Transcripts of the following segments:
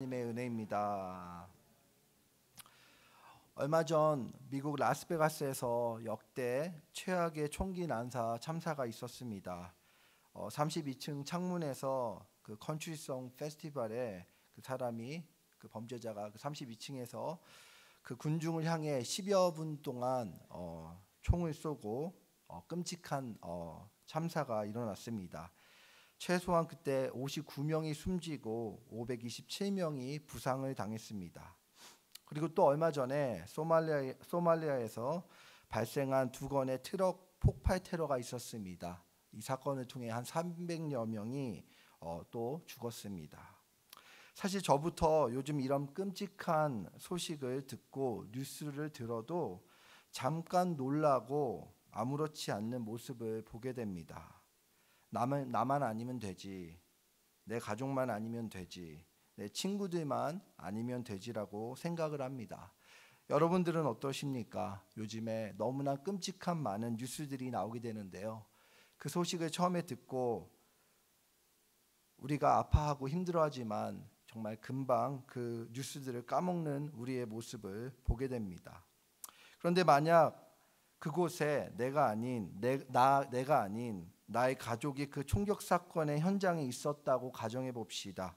님의 은혜입니다. 얼마 전 미국 라스베가스에서 역대 최악의 총기 난사 참사가 있었습니다. 32층 창문에서 그 컨트리송 페스티벌에 그 사람이 그 범죄자가 그 32층에서 그 군중을 향해 10여 분 동안 총을 쏘고 끔찍한 참사가 일어났습니다. 최소한 그때 59명이 숨지고 527명이 부상을 당했습니다. 그리고 또 얼마 전에 소말리아에서 발생한 두 건의 트럭 폭발 테러가 있었습니다. 이 사건을 통해 한 300여 명이 또 죽었습니다. 사실 저부터 요즘 이런 끔찍한 소식을 듣고 뉴스를 들어도 잠깐 놀라고 아무렇지 않는 모습을 보게 됩니다. 나만 아니면 되지, 내 가족만 아니면 되지, 내 친구들만 아니면 되지라고 생각을 합니다. 여러분들은 어떠십니까? 요즘에 너무나 끔찍한 많은 뉴스들이 나오게 되는데요. 그 소식을 처음에 듣고 우리가 아파하고 힘들어하지만 정말 금방 그 뉴스들을 까먹는 우리의 모습을 보게 됩니다. 그런데 만약 그곳에 내가 아닌 나의 가족이 그 총격 사건의 현장에 있었다고 가정해 봅시다.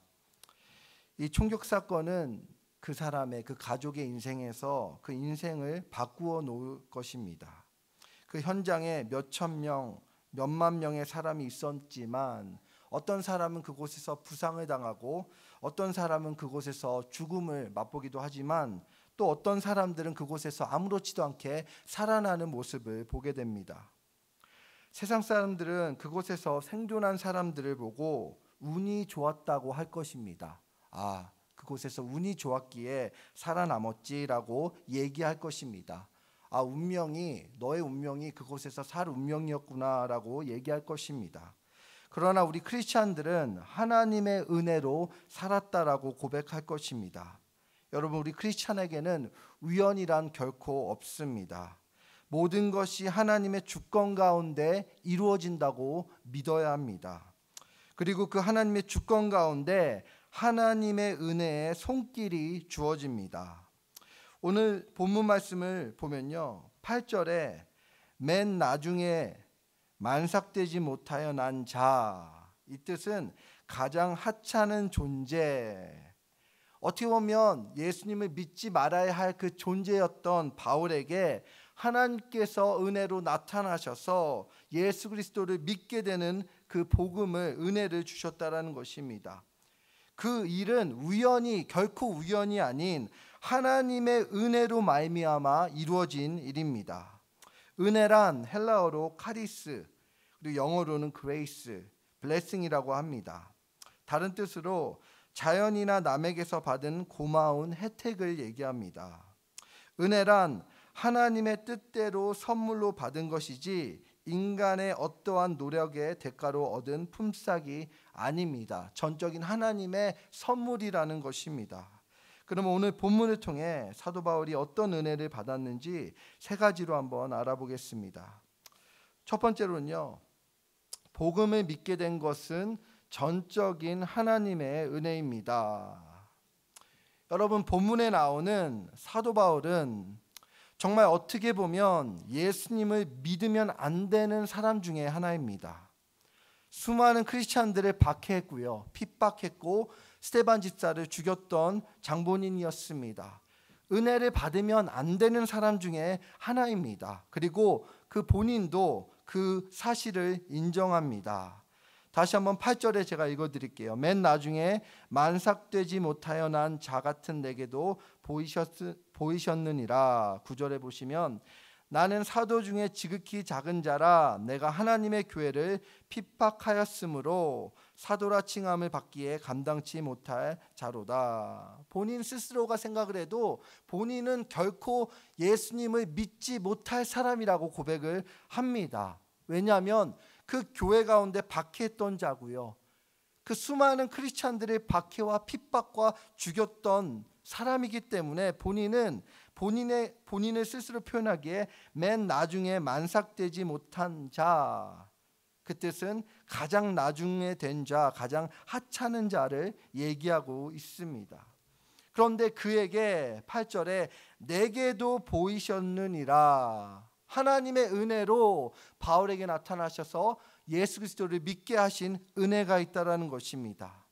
이 총격 사건은 그 사람의 그 가족의 인생에서 그 인생을 바꾸어 놓을 것입니다. 그 현장에 몇천 명, 몇만 명의 사람이 있었지만 어떤 사람은 그곳에서 부상을 당하고 어떤 사람은 그곳에서 죽음을 맛보기도 하지만 또 어떤 사람들은 그곳에서 아무렇지도 않게 살아나는 모습을 보게 됩니다. 세상 사람들은 그곳에서 생존한 사람들을 보고 운이 좋았다고 할 것입니다. 그곳에서 운이 좋았기에 살아남았지라고 얘기할 것입니다. 너의 운명이 그곳에서 살 운명이었구나라고 얘기할 것입니다. 그러나 우리 크리스찬들은 하나님의 은혜로 살았다라고 고백할 것입니다. 여러분, 우리 크리스찬에게는 우연이란 결코 없습니다. 모든 것이 하나님의 주권 가운데 이루어진다고 믿어야 합니다. 그리고 그 하나님의 주권 가운데 하나님의 은혜의 손길이 주어집니다. 오늘 본문 말씀을 보면요, 8절에 맨 나중에 만삭되지 못하여 난 자, 이 뜻은 가장 하찮은 존재, 어떻게 보면 예수님을 믿지 말아야 할 그 존재였던 바울에게 하나님께서 은혜로 나타나셔서 예수 그리스도를 믿게 되는 그 복음을, 은혜를 주셨다라는 것입니다. 그 일은 결코 우연이 아닌 하나님의 은혜로 말미암아 이루어진 일입니다. 은혜란 헬라어로 카리스, 그리고 영어로는 그레이스, 블레싱이라고 합니다. 다른 뜻으로 자연이나 남에게서 받은 고마운 혜택을 얘기합니다. 은혜란 하나님의 뜻대로 선물로 받은 것이지 인간의 어떠한 노력의 대가로 얻은 품삯이 아닙니다. 전적인 하나님의 선물이라는 것입니다. 그러면 오늘 본문을 통해 사도 바울이 어떤 은혜를 받았는지 세 가지로 한번 알아보겠습니다. 첫 번째로는요, 복음을 믿게 된 것은 전적인 하나님의 은혜입니다. 여러분, 본문에 나오는 사도 바울은 정말 어떻게 보면 예수님을 믿으면 안 되는 사람 중에 하나입니다. 수많은 크리스찬들을 박해했고요, 핍박했고 스데반 집사를 죽였던 장본인이었습니다. 은혜를 받으면 안 되는 사람 중에 하나입니다. 그리고 그 본인도 그 사실을 인정합니다. 다시 한번 8절에 제가 읽어드릴게요. 맨 나중에 만삭되지 못하여 난 자 같은 내게도 보이셨느니라. 9절에 보시면 나는 사도 중에 지극히 작은 자라 내가 하나님의 교회를 핍박하였으므로 사도라 칭함을 받기에 감당치 못할 자로다. 본인 스스로가 생각을 해도 본인은 결코 예수님을 믿지 못할 사람이라고 고백을 합니다. 왜냐하면 그 교회 가운데 박해했던 자고요, 그 수많은 크리스찬들의 박해와 핍박과 죽였던 사람이기 때문에 본인을 스스로 표현하기에 맨 나중에 만삭되지 못한 자, 그 뜻은 가장 나중에 된 자, 가장 하찮은 자를 얘기하고 있습니다. 그런데 그에게 8절에 내게도 보이셨느니라. 하나님의 은혜로 바울에게 나타나셔서 예수 그리스도를 믿게 하신 은혜가 있다라는 것입니다.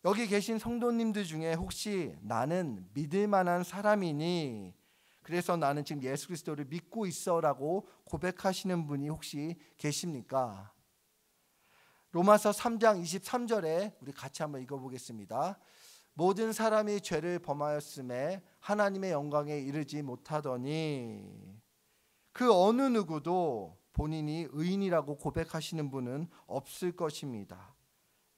여기 계신 성도님들 중에 혹시 나는 믿을 만한 사람이니 그래서 나는 지금 예수 그리스도를 믿고 있어라고 고백하시는 분이 혹시 계십니까? 로마서 3장 23절에 우리 같이 한번 읽어보겠습니다. 모든 사람이 죄를 범하였음에 하나님의 영광에 이르지 못하더니 그 어느 누구도 본인이 의인이라고 고백하시는 분은 없을 것입니다.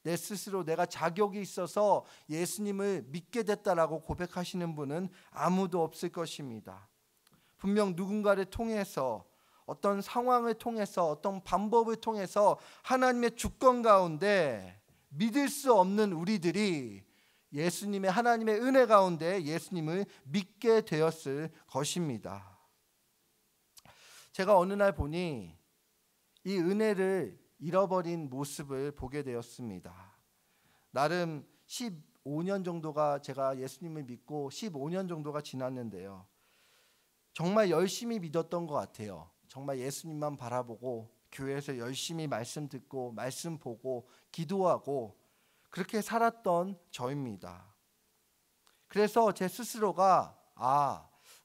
내 스스로 내가 자격이 있어서 예수님을 믿게 됐다라고 고백하시는 분은 아무도 없을 것입니다. 분명 누군가를 통해서 어떤 상황을 통해서 어떤 방법을 통해서 하나님의 주권 가운데 믿을 수 없는 우리들이 예수님의 하나님의 은혜 가운데 예수님을 믿게 되었을 것입니다. 제가 어느 날 보니 이 은혜를 잃어버린 모습을 보게 되었습니다. 나름 15년 정도가 제가 예수님을 믿고 15년 정도가 지났는데요. 정말 열심히 믿었던 것 같아요. 정말 예수님만 바라보고 교회에서 열심히 말씀 듣고 말씀 보고 기도하고 그렇게 살았던 저입니다. 그래서 제 스스로가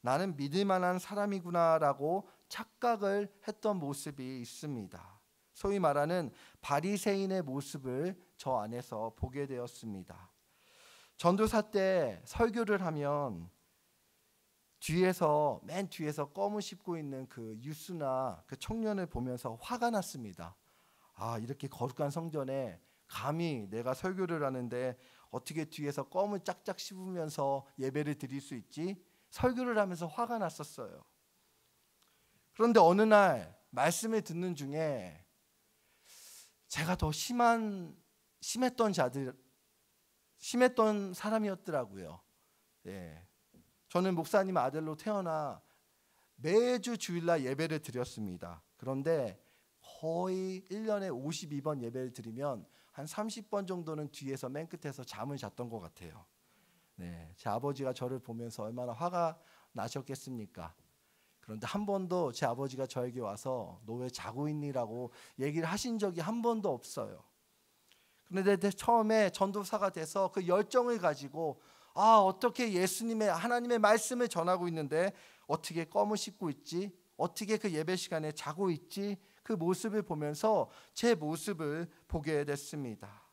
나는 믿을 만한 사람이구나라고 착각을 했던 모습이 있습니다. 소위 말하는 바리새인의 모습을 저 안에서 보게 되었습니다. 전도사 때 설교를 하면 맨 뒤에서 껌을 씹고 있는 그 유스나 그 청년을 보면서 화가 났습니다. 이렇게 거룩한 성전에 감히 내가 설교를 하는데 어떻게 뒤에서 껌을 짝짝 씹으면서 예배를 드릴 수 있지? 설교를 하면서 화가 났었어요. 그런데 어느 날 말씀을 듣는 중에 제가 더 심했던 사람이었더라고요. 저는 목사님 아들로 태어나 매주 주일날 예배를 드렸습니다. 그런데 거의 1년에 52번 예배를 드리면 한 30번 정도는 뒤에서 맨 끝에서 잠을 잤던 것 같아요. 제 아버지가 저를 보면서 얼마나 화가 나셨겠습니까? 그런데 한 번도 제 아버지가 저에게 와서 너 왜 자고 있니라고 얘기를 하신 적이 한 번도 없어요. 그런데 처음에 전도사가 돼서 그 열정을 가지고 어떻게 예수님의 하나님의 말씀을 전하고 있는데 어떻게 껌을 씹고 있지? 어떻게 그 예배 시간에 자고 있지? 그 모습을 보면서 제 모습을 보게 됐습니다.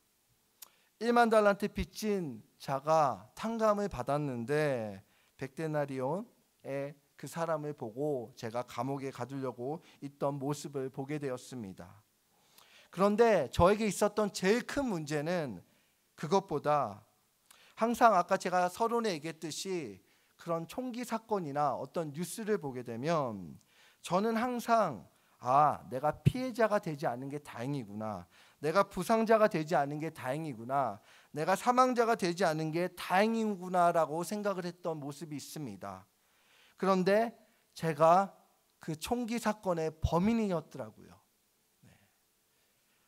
1만 달란트 빚진 자가 탕감을 받았는데 백데나리온의 그 사람을 보고 제가 감옥에 가두려고 있던 모습을 보게 되었습니다. 그런데 저에게 있었던 제일 큰 문제는 그것보다 항상 아까 제가 서론에 얘기했듯이 그런 총기 사건이나 어떤 뉴스를 보게 되면 저는 항상 내가 피해자가 되지 않은 게 다행이구나. 내가 부상자가 되지 않은 게 다행이구나. 내가 사망자가 되지 않은 게 다행이구나라고 생각을 했던 모습이 있습니다. 그런데 제가 그 총기 사건의 범인이었더라고요.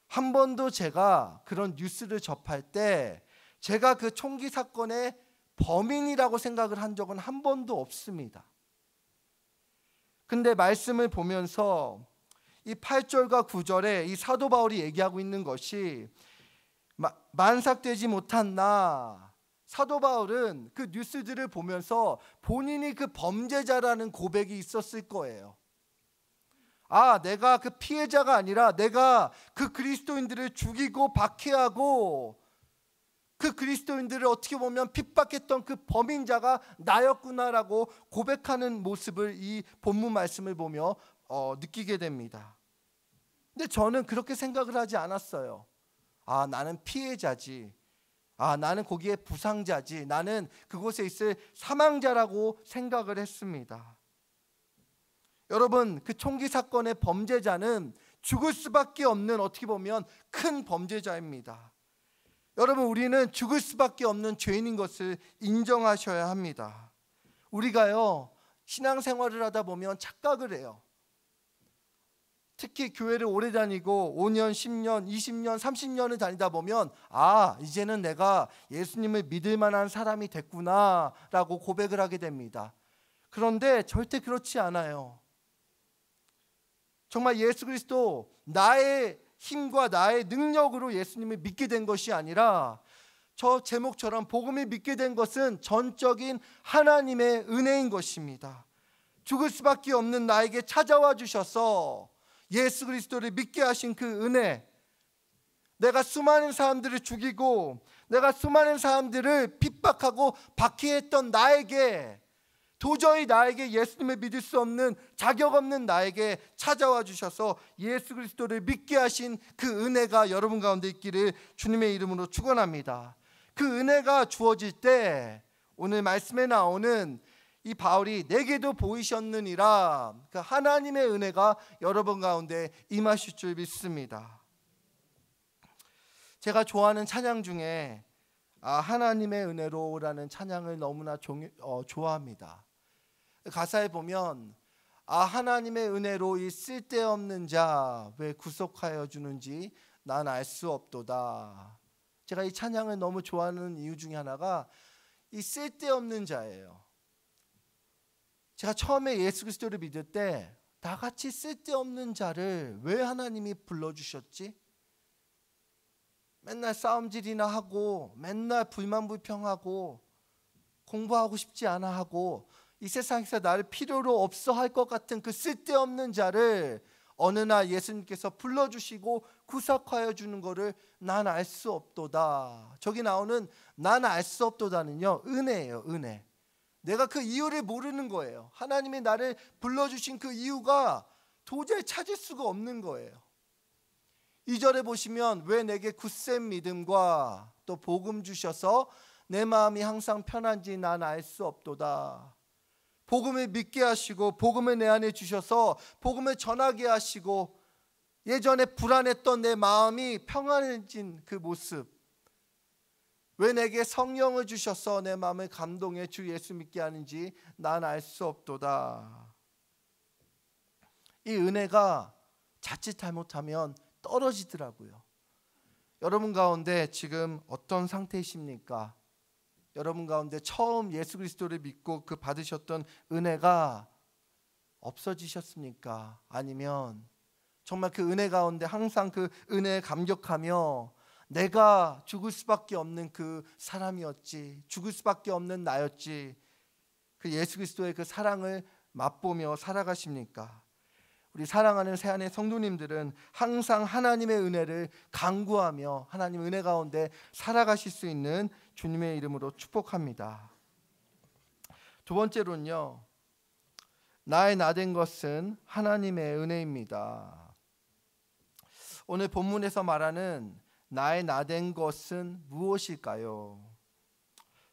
한 번도 제가 그런 뉴스를 접할 때 제가 그 총기 사건의 범인이라고 생각을 한 적은 한 번도 없습니다. 근데 말씀을 보면서 이 8절과 9절에 이 사도 바울이 얘기하고 있는 것이 만삭되지 못한 나, 사도 바울은 그 뉴스들을 보면서 본인이 그 범죄자라는 고백이 있었을 거예요. 내가 그 피해자가 아니라 내가 그 그리스도인들을 죽이고 박해하고 그 그리스도인들을 어떻게 보면 핍박했던 그 범인자가 나였구나라고 고백하는 모습을 이 본문 말씀을 보며 느끼게 됩니다. 근데 저는 그렇게 생각을 하지 않았어요. 나는 피해자지. 나는 거기에 부상자지. 나는 그곳에 있을 사망자라고 생각을 했습니다. 여러분, 그 총기 사건의 범죄자는 죽을 수밖에 없는 어떻게 보면 큰 범죄자입니다. 여러분, 우리는 죽을 수밖에 없는 죄인인 것을 인정하셔야 합니다. 우리가요, 신앙생활을 하다 보면 착각을 해요. 특히 교회를 오래 다니고 5년, 10년, 20년, 30년을 다니다 보면 이제는 내가 예수님을 믿을 만한 사람이 됐구나라고 고백을 하게 됩니다. 그런데 절대 그렇지 않아요. 정말 예수 그리스도 나의 힘과 나의 능력으로 예수님을 믿게 된 것이 아니라 저 제목처럼 복음을 믿게 된 것은 전적인 하나님의 은혜인 것입니다. 죽을 수밖에 없는 나에게 찾아와 주셔서 예수 그리스도를 믿게 하신 그 은혜, 내가 수많은 사람들을 죽이고 내가 수많은 사람들을 핍박하고 박해했던 나에게, 도저히 나에게 예수님을 믿을 수 없는 자격 없는 나에게 찾아와 주셔서 예수 그리스도를 믿게 하신 그 은혜가 여러분 가운데 있기를 주님의 이름으로 축원합니다. 그 은혜가 주어질 때 오늘 말씀에 나오는 이 바울이 내게도 보이셨느니라, 그 하나님의 은혜가 여러분 가운데 임하실 줄 믿습니다. 제가 좋아하는 찬양 중에 하나님의 은혜로라는 찬양을 너무나 좋아합니다. 가사에 보면 하나님의 은혜로 이 쓸데없는 자 왜 구속하여 주는지 난 알 수 없도다. 제가 이 찬양을 너무 좋아하는 이유 중에 하나가 이 쓸데없는 자예요. 제가 처음에 예수 그리스도를 믿을 때 나같이 쓸데없는 자를 왜 하나님이 불러주셨지? 맨날 싸움질이나 하고 맨날 불만불평하고 공부하고 싶지 않아 하고 이 세상에서 나를 필요로 없어 할 것 같은 그 쓸데없는 자를 어느 날 예수님께서 불러주시고 구속하여 주는 것을 난 알 수 없도다. 저기 나오는 난 알 수 없도다는요, 은혜예요. 은혜. 내가 그 이유를 모르는 거예요. 하나님이 나를 불러주신 그 이유가 도저히 찾을 수가 없는 거예요. 2절에 보시면 왜 내게 굳센 믿음과 또 복음 주셔서 내 마음이 항상 편한지 난 알 수 없도다. 복음을 믿게 하시고 복음을 내 안에 주셔서 복음을 전하게 하시고 예전에 불안했던 내 마음이 평안해진 그 모습, 왜 내게 성령을 주셔서 내 마음을 감동해 주 예수 믿게 하는지 난 알 수 없도다. 이 은혜가 자칫 잘못하면 떨어지더라고요. 여러분 가운데 지금 어떤 상태이십니까? 여러분 가운데 처음 예수 그리스도를 믿고 그 받으셨던 은혜가 없어지셨습니까? 아니면 정말 그 은혜 가운데 항상 그 은혜에 감격하며 내가 죽을 수밖에 없는 그 사람이었지, 죽을 수밖에 없는 나였지, 그 예수 그리스도의 그 사랑을 맛보며 살아가십니까? 우리 사랑하는 새안의 성도님들은 항상 하나님의 은혜를 간구하며 하나님 은혜 가운데 살아가실 수 있는 주님의 이름으로 축복합니다. 두 번째로는요, 나의 나된 것은 하나님의 은혜입니다. 오늘 본문에서 말하는 나의 나된 것은 무엇일까요?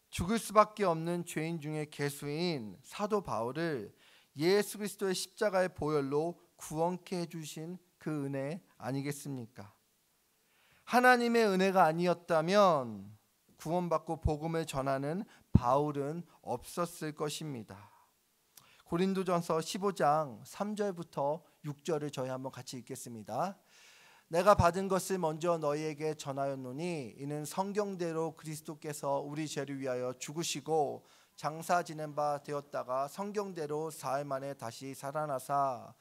죽을 수밖에 없는 죄인 중에 괴수인 사도 바울을 예수 그리스도의 십자가의 보혈로 구원케 해주신 그 은혜 아니겠습니까? 하나님의 은혜가 아니었다면 구원받고 복음을 전하는 바울은 없었을 것입니다. 고린도전서 15장 3절부터 6절을 저희 한번 같이 읽겠습니다. 내가 받은 것을 먼저 너희에게 전하였노니 이는 성경대로 그리스도께서 우리 죄를 위하여 죽으시고 장사 지낸 바 되었다가 성경대로 사흘 만에 다시 살아나사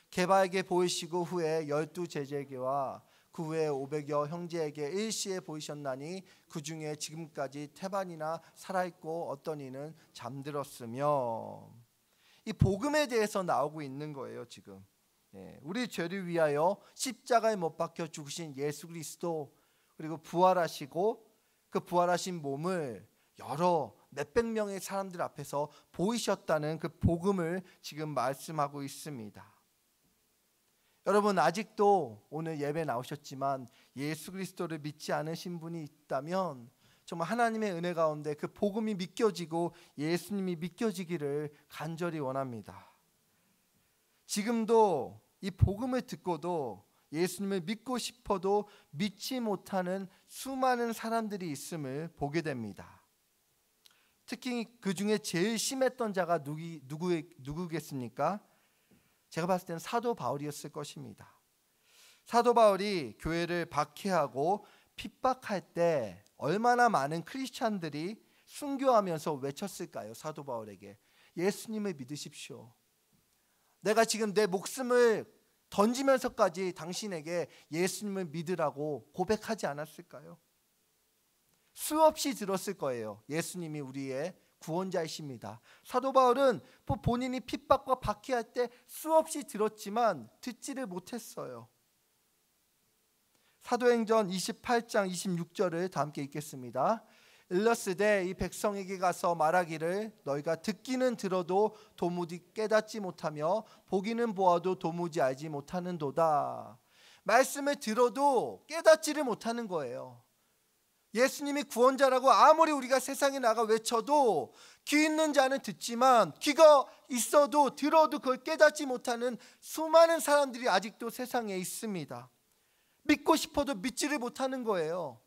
게바에게 보이시고 후에 12 제자에게와 그 후에 500여 형제에게 일시에 보이셨나니 그 중에 지금까지 태반이나 살아있고 어떤 이는 잠들었으며, 이 복음에 대해서 나오고 있는 거예요. 지금 우리 죄를 위하여 십자가에 못 박혀 죽으신 예수 그리스도, 그리고 부활하시고 그 부활하신 몸을 여러 몇백 명의 사람들 앞에서 보이셨다는 그 복음을 지금 말씀하고 있습니다. 여러분, 아직도 오늘 예배 나오셨지만 예수 그리스도를 믿지 않으신 분이 있다면 정말 하나님의 은혜 가운데 그 복음이 믿겨지고 예수님이 믿겨지기를 간절히 원합니다. 지금도 이 복음을 듣고도 예수님을 믿고 싶어도 믿지 못하는 수많은 사람들이 있음을 보게 됩니다. 특히 그 중에 제일 심했던 자가 누구겠습니까? 제가 봤을 때는 사도 바울이었을 것입니다. 사도 바울이 교회를 박해하고 핍박할 때 얼마나 많은 크리스찬들이 순교하면서 외쳤을까요? 사도 바울에게 예수님을 믿으십시오. 내가 지금 내 목숨을 던지면서까지 당신에게 예수님을 믿으라고 고백하지 않았을까요? 수없이 들었을 거예요. 예수님이 우리의 구원자이십니다. 사도 바울은 본인이 핍박과 박해할 때 수없이 들었지만 듣지를 못했어요. 사도행전 28장 26절을 다 함께 읽겠습니다. 일러스되 이 백성에게 가서 말하기를 너희가 듣기는 들어도 도무지 깨닫지 못하며 보기는 보아도 도무지 알지 못하는도다. 말씀을 들어도 깨닫지를 못하는 거예요. 예수님이 구원자라고 아무리 우리가 세상에 나가 외쳐도 귀 있는 자는 듣지만 귀가 있어도 들어도 그걸 깨닫지 못하는 수많은 사람들이 아직도 세상에 있습니다. 믿고 싶어도 믿지를 못하는 거예요.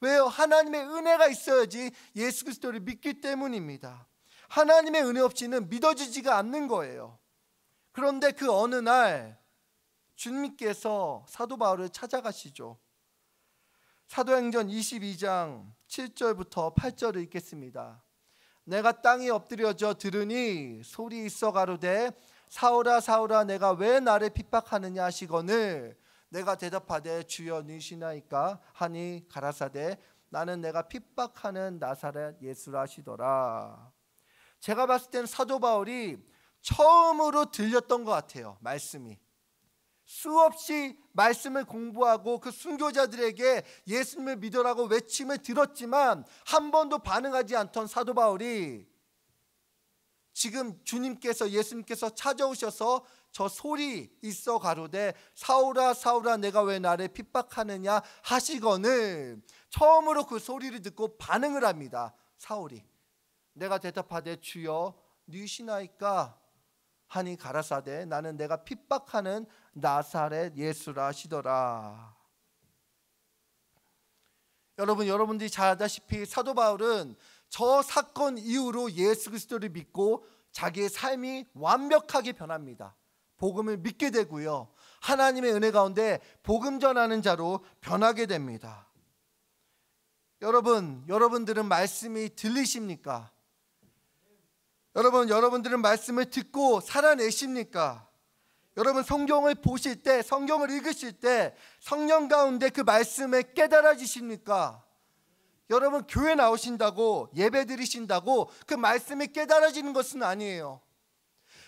왜요? 하나님의 은혜가 있어야지 예수 그리스도를 믿기 때문입니다. 하나님의 은혜 없이는 믿어지지가 않는 거예요. 그런데 그 어느 날 주님께서 사도 바울을 찾아가시죠. 사도행전 22장 7절부터 8절을 읽겠습니다. 내가 땅에 엎드려져 들으니 소리 있어 가로되 사울아 사울아 내가 왜 나를 핍박하느냐 하시거늘 내가 대답하되 주여 누구시나이까 하니 가라사대 나는 내가 핍박하는 나사렛 예수라 하시더라. 제가 봤을 때는 사도 바울이 처음으로 들렸던 것 같아요. 말씀이 수없이 말씀을 공부하고 그 순교자들에게 예수님을 믿으라고 외침을 들었지만 한 번도 반응하지 않던 사도 바울이 지금 주님께서 예수님께서 찾아오셔서 저 소리 있어 가로되 사울아 사울아 내가 왜 나를 핍박하느냐 하시거늘 처음으로 그 소리를 듣고 반응을 합니다. 사울이 내가 대답하되 주여 누구시나이까 하니 가라사대 나는 내가 핍박하는 나사렛 예수라 하시더라. 여러분들이 잘 알다시피 사도 바울은 저 사건 이후로 예수 그리스도를 믿고 자기의 삶이 완벽하게 변합니다. 복음을 믿게 되고요. 하나님의 은혜 가운데 복음 전하는 자로 변하게 됩니다. 여러분들은 말씀이 들리십니까? 여러분들은 말씀을 듣고 살아내십니까? 여러분 성경을 보실 때, 성경을 읽으실 때 성령 가운데 그 말씀에 깨달아지십니까? 여러분 교회 나오신다고 예배 드리신다고 그 말씀이 깨달아지는 것은 아니에요.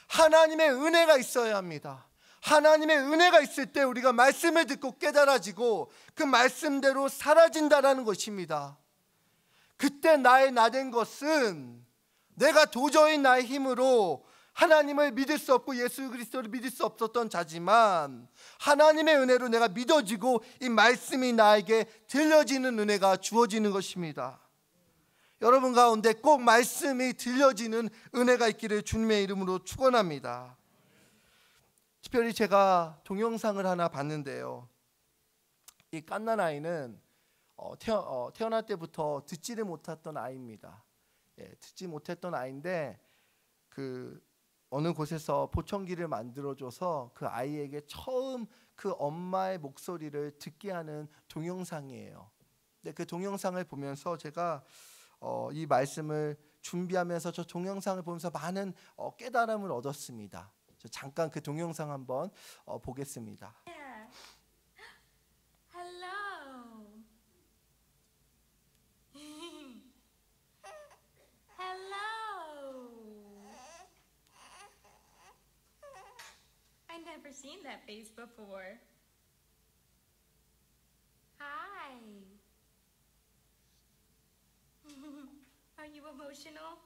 하나님의 은혜가 있어야 합니다. 하나님의 은혜가 있을 때 우리가 말씀을 듣고 깨달아지고 그 말씀대로 사라진다라는 것입니다. 그때 나의 나된 것은 내가 도저히 나의 힘으로 하나님을 믿을 수 없고 예수 그리스도를 믿을 수 없었던 자지만 하나님의 은혜로 내가 믿어지고 이 말씀이 나에게 들려지는 은혜가 주어지는 것입니다. 여러분 가운데 꼭 말씀이 들려지는 은혜가 있기를 주님의 이름으로 축원합니다. 특별히 제가 동영상을 하나 봤는데요. 이 갓난아이는 태어날 때부터 듣지를 못했던 아이입니다. 듣지 못했던 아이인데 어느 곳에서 보청기를 만들어줘서 그 아이에게 처음 그 엄마의 목소리를 듣게 하는 동영상이에요. 근데 그 동영상을 보면서 제가 이 말씀을 준비하면서 저 동영상을 보면서 많은 깨달음을 얻었습니다. 잠깐 그 동영상 한번 보겠습니다. I've never seen that face before. Hi. Are you emotional?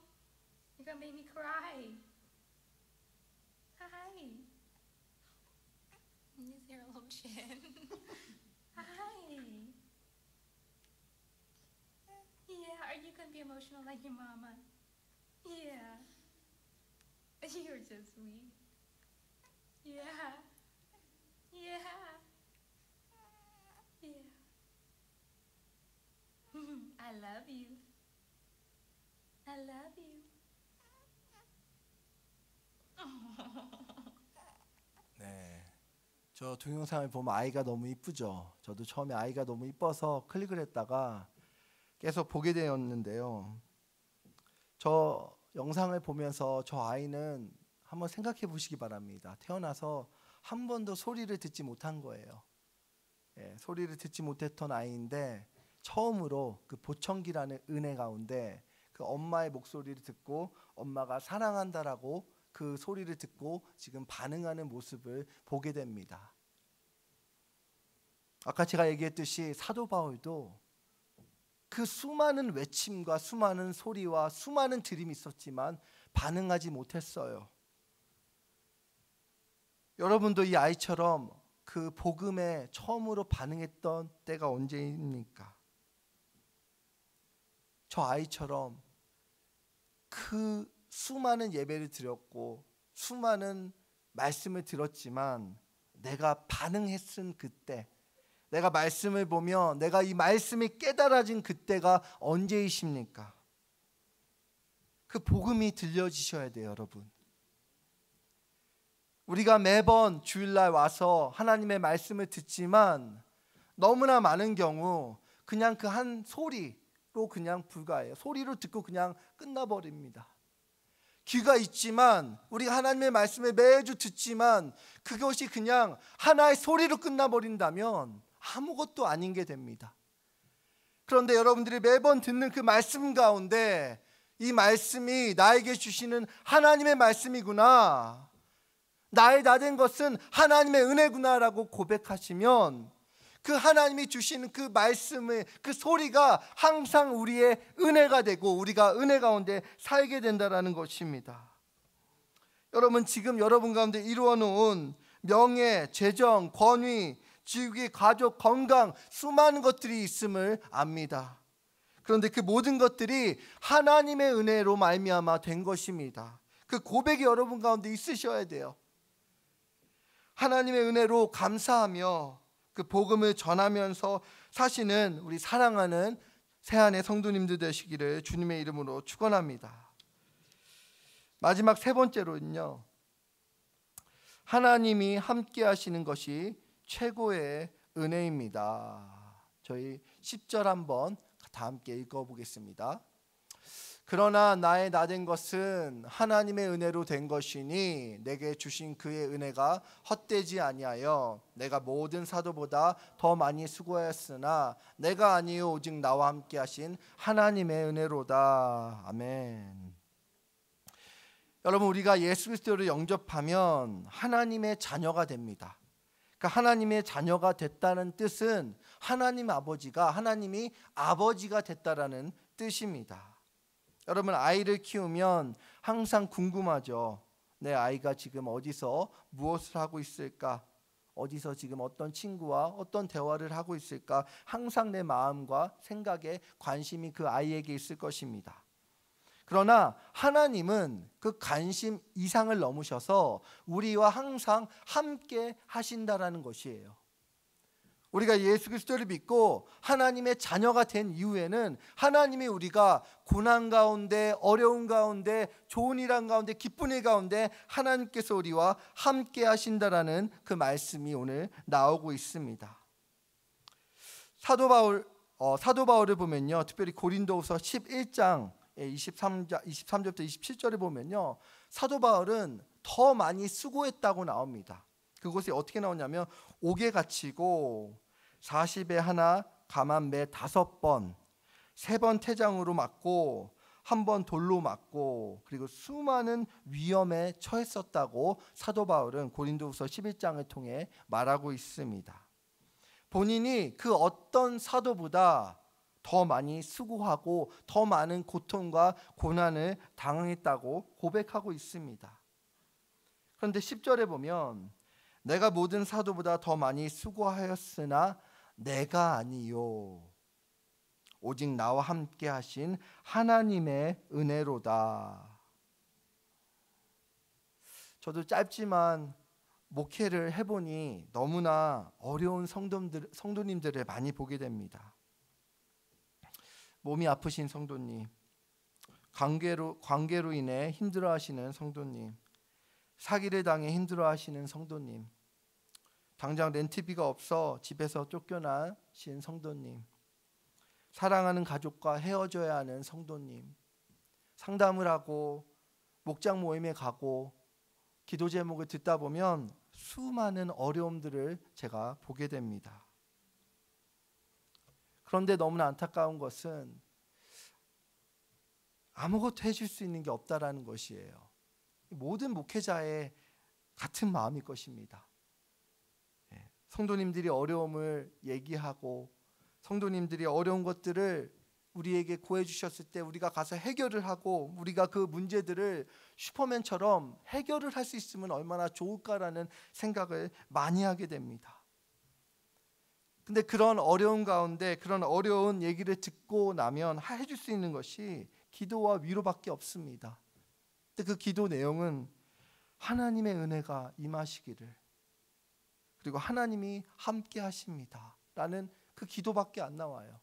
You're gonna make me cry. Hi. Is there a little chin? Hi. Yeah, are you gonna be emotional like your mama? Yeah. You're so sweet. Yeah. Yeah. Yeah. I love you. I love you. 네, 저 동영상을 보면 아이가 너무 이쁘죠. 저도 처음에 아이가 너무 이뻐서 클릭을 했다가 계속 보게 되었는데요. 저 영상을 보면서 저 아이는 한번 생각해 보시기 바랍니다. 태어나서 한 번도 소리를 듣지 못한 거예요. 소리를 듣지 못했던 아이인데 처음으로 그 보청기라는 은혜 가운데 그 엄마의 목소리를 듣고 엄마가 사랑한다라고 그 소리를 듣고 지금 반응하는 모습을 보게 됩니다. 아까 제가 얘기했듯이 사도 바울도 그 수많은 외침과 수많은 소리와 수많은 들음이 있었지만 반응하지 못했어요. 여러분도 이 아이처럼 그 복음에 처음으로 반응했던 때가 언제입니까? 저 아이처럼 그 수많은 예배를 드렸고 수많은 말씀을 들었지만 내가 반응했은 그때, 내가 말씀을 보며 내가 이 말씀이 깨달아진 그때가 언제이십니까? 그 복음이 들려지셔야 돼요, 여러분. 우리가 매번 주일날 와서 하나님의 말씀을 듣지만 너무나 많은 경우 그냥 그 한 소리로 그냥 불과해요. 소리로 듣고 그냥 끝나버립니다. 귀가 있지만 우리가 하나님의 말씀을 매주 듣지만 그것이 그냥 하나의 소리로 끝나버린다면 아무것도 아닌 게 됩니다. 그런데 여러분들이 매번 듣는 그 말씀 가운데 이 말씀이 나에게 주시는 하나님의 말씀이구나, 나의 나된 것은 하나님의 은혜구나라고 고백하시면 그 하나님이 주시는 그 말씀의 그 소리가 항상 우리의 은혜가 되고 우리가 은혜 가운데 살게 된다라는 것입니다. 여러분, 지금 여러분 가운데 이루어 놓은 명예, 재정, 권위, 지위, 가족, 건강, 수많은 것들이 있음을 압니다. 그런데 그 모든 것들이 하나님의 은혜로 말미암아 된 것입니다. 그 고백이 여러분 가운데 있으셔야 돼요. 하나님의 은혜로 감사하며 그 복음을 전하면서 사시는 우리 사랑하는 새안의 성도님들 되시기를 주님의 이름으로 축원합니다. 마지막 세 번째로는요, 하나님이 함께 하시는 것이 최고의 은혜입니다. 저희 10절 한번 다 함께 읽어보겠습니다. 그러나 나의 나된 것은 하나님의 은혜로 된 것이니 내게 주신 그의 은혜가 헛되지 아니하여 내가 모든 사도보다 더 많이 수고하였으나 내가 아니요 오직 나와 함께 하신 하나님의 은혜로다. 아멘. 여러분, 우리가 예수 그리스도를 영접하면 하나님의 자녀가 됩니다. 그러니까 하나님의 자녀가 됐다는 뜻은 하나님이 아버지가 됐다라는 뜻입니다. 여러분, 아이를 키우면 항상 궁금하죠. 내 아이가 지금 어디서 무엇을 하고 있을까? 어디서 지금 어떤 친구와 어떤 대화를 하고 있을까? 항상 내 마음과 생각에 관심이 그 아이에게 있을 것입니다. 그러나 하나님은 그 관심 이상을 넘으셔서 우리와 항상 함께 하신다라는 것이에요. 우리가 예수 그리스도를 믿고 하나님의 자녀가 된 이후에는 하나님이 우리가 고난 가운데, 어려운 가운데, 좋은 일 가운데, 기쁜 일 가운데 하나님께서 우리와 함께 하신다라는 그 말씀이 오늘 나오고 있습니다. 사도 바울을 보면요, 특별히 고린도후서 11장 23절부터 27절을 보면요, 사도 바울은 더 많이 수고했다고 나옵니다. 그것이 어떻게 나오냐면 옥에 갇히고 40에 하나, 가만 매 5번, 3번 태장으로 맞고 1번 돌로 맞고 그리고 수많은 위험에 처했었다고 사도 바울은 고린도후서 11장을 통해 말하고 있습니다. 본인이 그 어떤 사도보다 더 많이 수고하고 더 많은 고통과 고난을 당했다고 고백하고 있습니다. 그런데 10절에 보면 내가 모든 사도보다 더 많이 수고하였으나 내가 아니요 오직 나와 함께 하신 하나님의 은혜로다. 저도 짧지만 목회를 해보니 너무나 어려운 성도님들을 많이 보게 됩니다. 몸이 아프신 성도님, 관계로 인해 힘들어하시는 성도님, 사기를 당해 힘들어하시는 성도님, 당장 렌트비가 없어 집에서 쫓겨나신 성도님, 사랑하는 가족과 헤어져야 하는 성도님, 상담을 하고 목장 모임에 가고 기도 제목을 듣다 보면 수많은 어려움들을 제가 보게 됩니다. 그런데 너무나 안타까운 것은 아무것도 해줄 수 있는 게 없다라는 것이에요. 모든 목회자의 같은 마음일 것입니다. 성도님들이 어려움을 얘기하고 성도님들이 어려운 것들을 우리에게 구해 주셨을 때 우리가 가서 해결을 하고 우리가 그 문제들을 슈퍼맨처럼 해결을 할 수 있으면 얼마나 좋을까라는 생각을 많이 하게 됩니다. 근데 그런 어려운 가운데 그런 어려운 얘기를 듣고 나면 해줄 수 있는 것이 기도와 위로밖에 없습니다. 근데 그 기도 내용은 하나님의 은혜가 임하시기를, 그리고 하나님이 함께 하십니다 라는 그 기도밖에 안 나와요.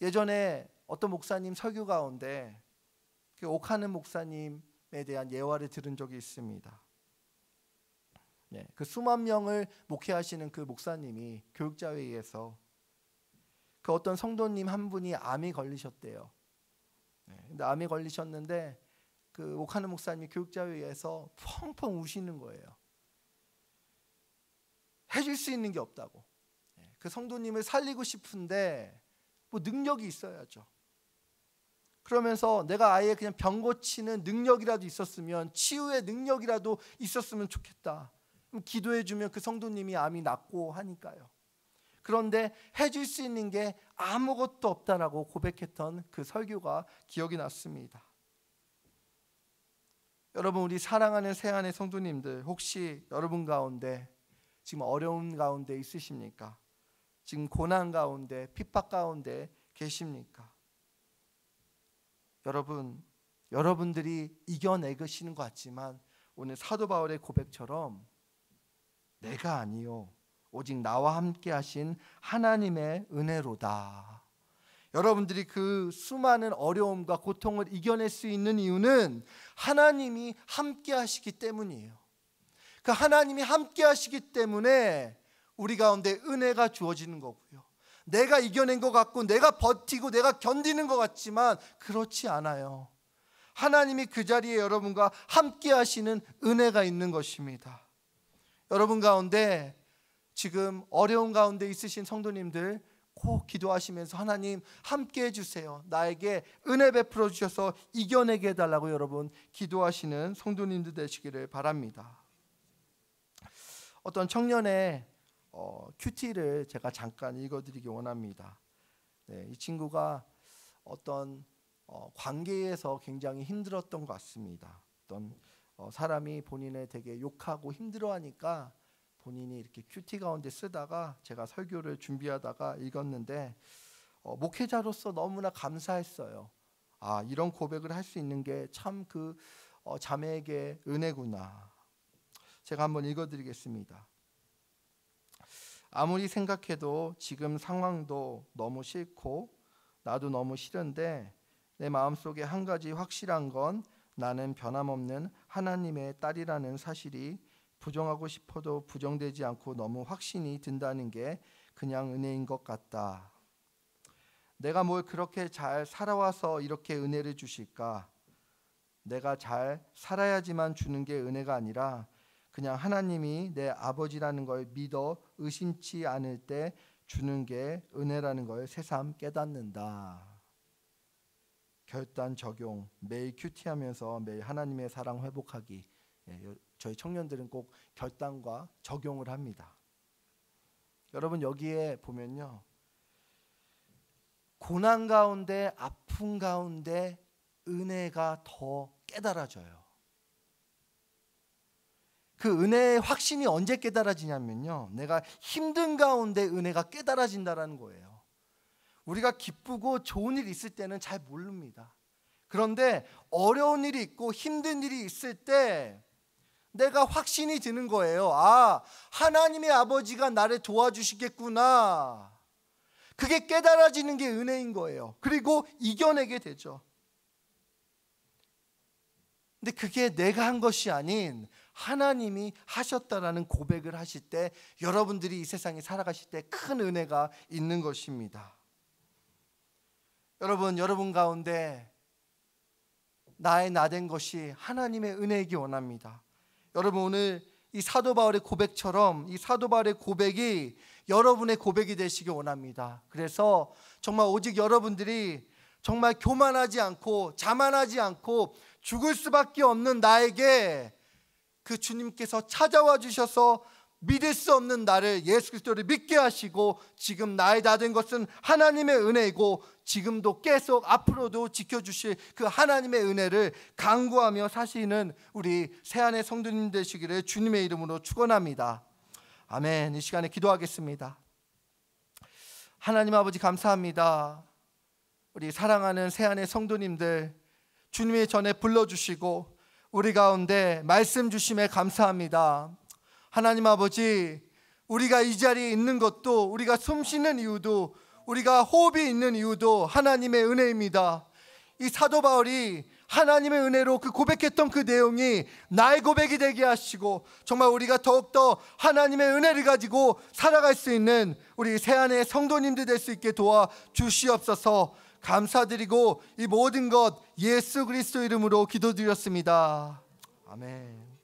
예전에 어떤 목사님 설교 가운데 그 옥하는 목사님에 대한 예화를 들은 적이 있습니다. 그 수만 명을 목회하시는 그 목사님이 교육자회의에서 그 어떤 성도님 한 분이 암이 걸리셨대요. 근데 암이 걸리셨는데 그 옥하는 목사님이 교육자회의에서 펑펑 우시는 거예요. 해줄 수 있는 게 없다고. 그 성도님을 살리고 싶은데 뭐 능력이 있어야죠. 그러면서 내가 아예 그냥 병 고치는 능력이라도 있었으면, 치유의 능력이라도 있었으면 좋겠다. 기도해 주면 그 성도님이 암이 낫고 하니까요. 그런데 해줄 수 있는 게 아무것도 없다라고 고백했던 그 설교가 기억이 났습니다. 여러분, 우리 사랑하는 새안의 성도님들, 혹시 여러분 가운데 지금 어려운 가운데 있으십니까? 지금 고난 가운데, 핍박 가운데 계십니까? 여러분들이 이겨내시는 것 같지만 오늘 사도 바울의 고백처럼 내가 아니요 오직 나와 함께 하신 하나님의 은혜로다. 여러분들이 그 수많은 어려움과 고통을 이겨낼 수 있는 이유는 하나님이 함께 하시기 때문이에요. 그 하나님이 함께 하시기 때문에 우리 가운데 은혜가 주어지는 거고요. 내가 이겨낸 것 같고 내가 버티고 내가 견디는 것 같지만 그렇지 않아요. 하나님이 그 자리에 여러분과 함께 하시는 은혜가 있는 것입니다. 여러분 가운데 지금 어려운 가운데 있으신 성도님들 꼭 기도하시면서 하나님 함께 해주세요. 나에게 은혜 베풀어 주셔서 이겨내게 해달라고 여러분 기도하시는 성도님들 되시기를 바랍니다. 어떤 청년의 큐티를 제가 잠깐 읽어드리기 원합니다. 이 친구가 어떤 관계에서 굉장히 힘들었던 것 같습니다. 어떤 사람이 본인을 되게 욕하고 힘들어하니까 본인이 이렇게 큐티 가운데 쓰다가 제가 설교를 준비하다가 읽었는데 목회자로서 너무나 감사했어요. 아, 이런 고백을 할 수 있는 게 참 그 자매에게 은혜구나. 제가 한번 읽어드리겠습니다. 아무리 생각해도 지금 상황도 너무 싫고 나도 너무 싫은데 내 마음속에 한 가지 확실한 건 나는 변함없는 하나님의 딸이라는 사실이 부정하고 싶어도 부정되지 않고 너무 확신이 든다는 게 그냥 은혜인 것 같다. 내가 뭘 그렇게 잘 살아와서 이렇게 은혜를 주실까? 내가 잘 살아야지만 주는 게 은혜가 아니라 그냥 하나님이 내 아버지라는 걸 믿어 의심치 않을 때 주는 게 은혜라는 걸 새삼 깨닫는다. 결단 적용, 매일 큐티하면서 매일 하나님의 사랑 회복하기. 저희 청년들은 꼭 결단과 적용을 합니다. 여러분 여기에 보면요, 고난 가운데 아픔 가운데 은혜가 더 깨달아져요. 그 은혜의 확신이 언제 깨달아지냐면요, 내가 힘든 가운데 은혜가 깨달아진다는 거예요. 우리가 기쁘고 좋은 일이 있을 때는 잘 모릅니다. 그런데 어려운 일이 있고 힘든 일이 있을 때 내가 확신이 드는 거예요. 아, 하나님의 아버지가 나를 도와주시겠구나. 그게 깨달아지는 게 은혜인 거예요. 그리고 이겨내게 되죠. 근데 그게 내가 한 것이 아닌 하나님이 하셨다라는 고백을 하실 때 여러분들이 이 세상에 살아가실 때 큰 은혜가 있는 것입니다. 여러분 가운데 나의 나된 것이 하나님의 은혜이기 원합니다. 여러분, 오늘 이 사도 바울의 고백처럼 이 사도 바울의 고백이 여러분의 고백이 되시기 원합니다. 그래서 정말 오직 여러분들이 정말 교만하지 않고 자만하지 않고 죽을 수밖에 없는 나에게 그 주님께서 찾아와 주셔서 믿을 수 없는 나를 예수 그리스도를 믿게 하시고 지금 나의 다 된 것은 하나님의 은혜이고 지금도 계속 앞으로도 지켜주실 그 하나님의 은혜를 간구하며 사시는 우리 새안의 성도님 되시기를 주님의 이름으로 축원합니다. 아멘. 이 시간에 기도하겠습니다. 하나님 아버지 감사합니다. 우리 사랑하는 새안의 성도님들 주님의 전에 불러주시고 우리 가운데 말씀 주심에 감사합니다. 하나님 아버지, 우리가 이 자리에 있는 것도, 우리가 숨 쉬는 이유도, 우리가 호흡이 있는 이유도 하나님의 은혜입니다. 이 사도 바울이 하나님의 은혜로 그 고백했던 그 내용이 나의 고백이 되게 하시고 정말 우리가 더욱더 하나님의 은혜를 가지고 살아갈 수 있는 우리 새안의 성도님들 될 수 있게 도와주시옵소서. 감사드리고 이 모든 것 예수 그리스도 이름으로 기도드렸습니다. 아멘.